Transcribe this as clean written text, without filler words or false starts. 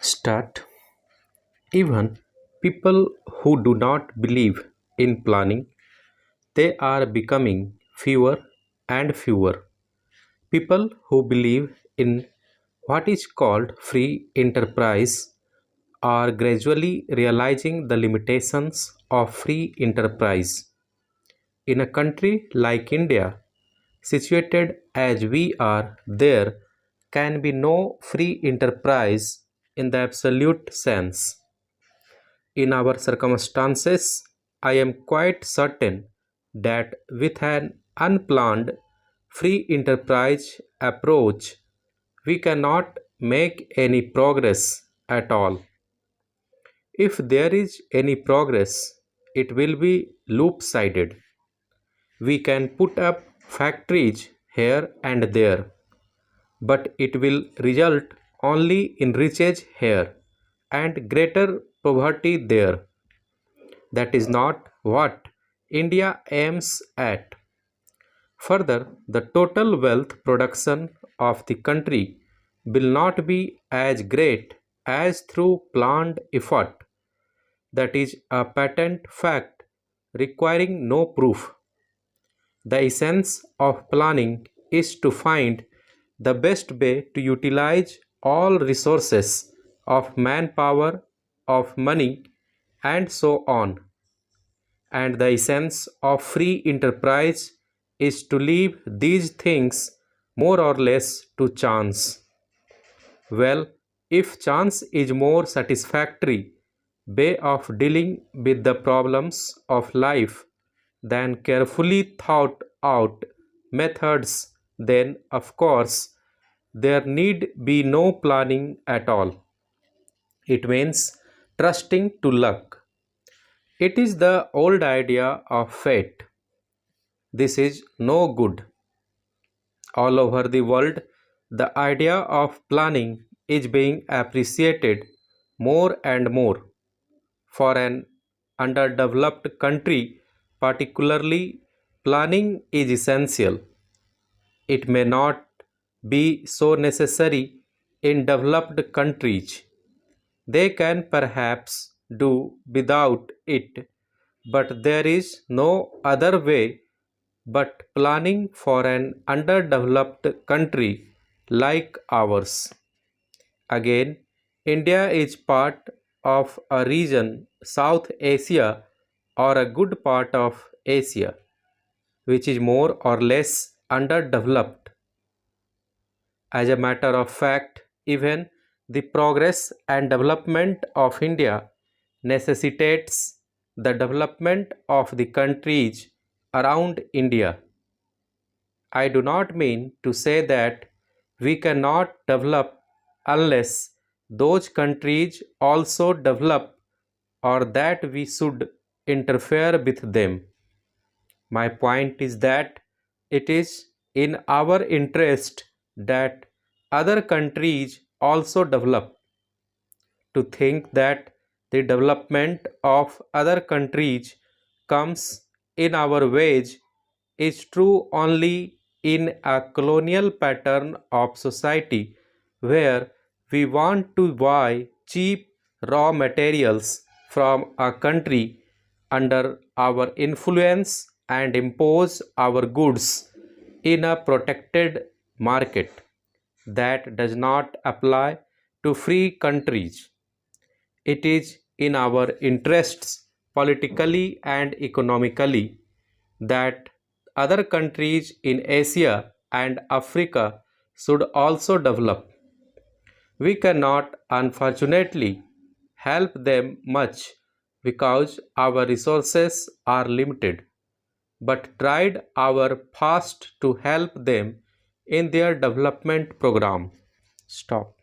Start. Even people who do not believe in planning, they are becoming fewer and fewer. People who believe in what is called free enterprise are gradually realizing the limitations of free enterprise. In a country like India, situated as we are, there can be no free enterprise in the absolute sense. In our circumstances, I am quite certain that with an unplanned free enterprise approach, we cannot make any progress at all. If there is any progress, it will be loop sided. We can put up factories here and there, but it will result only in riches here and greater poverty there. That is not what India aims at. Further, the total wealth production of the country will not be as great as through planned effort. That is a patent fact requiring no proof. The essence of planning is to find the best way to utilize all resources of manpower, of money, and so on. And the essence of free enterprise is to leave these things more or less to chance. Well, if chance is more satisfactory way of dealing with the problems of life than carefully thought out methods, then of course there need be no planning at all. It means trusting to luck. It is the old idea of fate. This is no good. All over the world, the idea of planning is being appreciated more and more. For an underdeveloped country, particularly, planning is essential. It may not be so necessary in developed countries. They can perhaps do without it, but there is no other way but planning for an underdeveloped country like ours. Again, India is part of a region, South Asia, or a good part of Asia, which is more or less underdeveloped. As a matter of fact, even the progress and development of India necessitates the development of the countries around India. I do not mean to say that we cannot develop unless those countries also develop or that we should interfere with them. My point is that it is in our interest that other countries also develop. To think that the development of other countries comes in our wage is true only in a colonial pattern of society where we want to buy cheap raw materials from a country under our influence and impose our goods in a protected market. That does not apply to free countries. It is in our interests politically and economically that other countries in Asia and Africa should also develop. We cannot, unfortunately, help them much because our resources are limited, but tried our best to help them in their development program. Stop.